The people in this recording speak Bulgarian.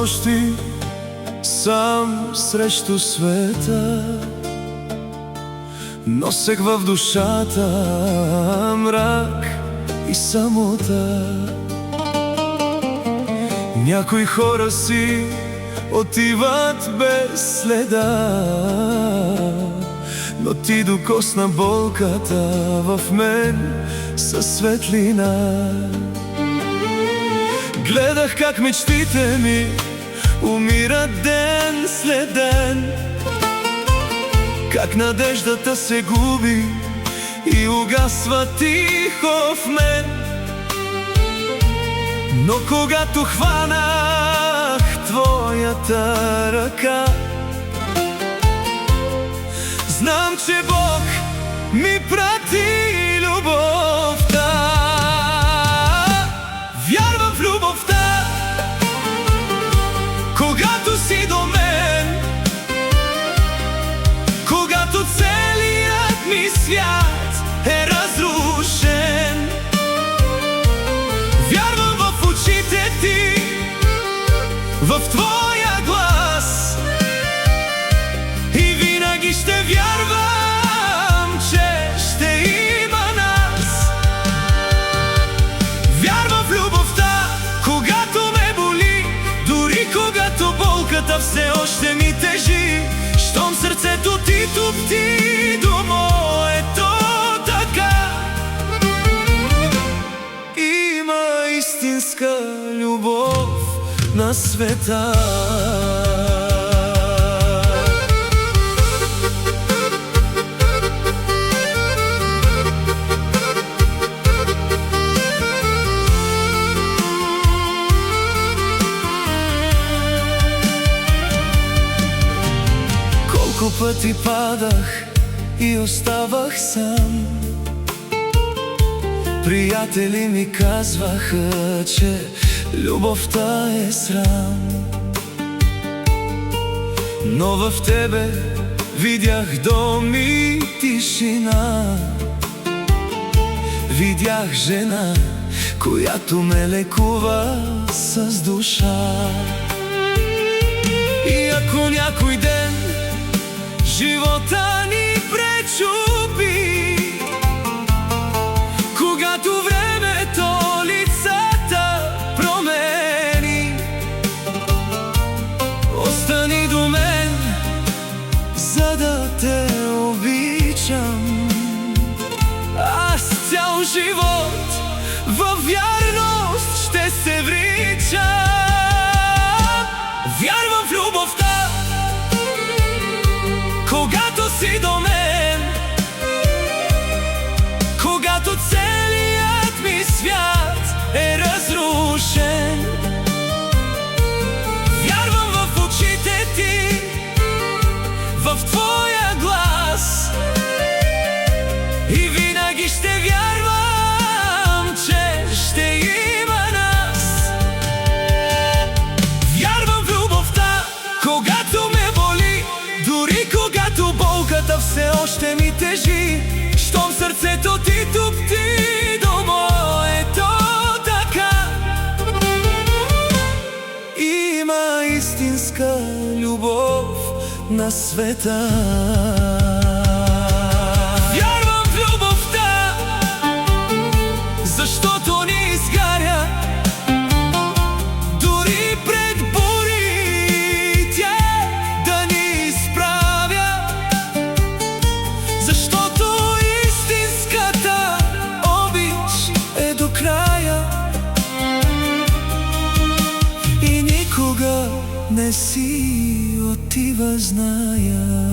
нощи сам срещу света. Носех в душата мрак и самота. Някои хора си отиват без следа, но ти докосна болката в мен със светлина. Гледах как мечтите ми умират ден след ден, как надеждата се губи и угасва тихо в мен. Но когато хванах твоята ръка, знам, че Бог ми прати любовта. Вярвам в любовта, когато си до мен, когато целият ми свят е разрушен. Вярвам в очите ти, в твоя глас, и винаги ще вярвам, че ще има нас. Вярвам в любовта, когато ме боли, дори когато болката все още ми тежи. Щом сърцето ти топти до моето така, има истинска любов на света. Колко пъти падах и оставах сам. Приятели ми казваха, че любовта е срам. Но в тебе видях дом и тишина. Видях жена, която ме лекува с душа. И ако някой ден живота ни пречупи, когато времето лицата промени, остани до мен, за да те обичам. Аз цял живот във вярност ще се вричам. Вярвам в любовта, когато си до мен, когато целият ми свят е разрушен. Вярвам в очите ти, в твоя глас, и винаги ще вярвам, че ще има нас. Вярвам в любовта, когато ме боли, дори когато болката все още ми тежи. Щом сърцето ти топти до моето така, има истинска любов на света. Вярвам в любовта, защото ни изгаря дори пред бури тя да ни изправя. Защото истинската обич е до края и никога не си отива, зная.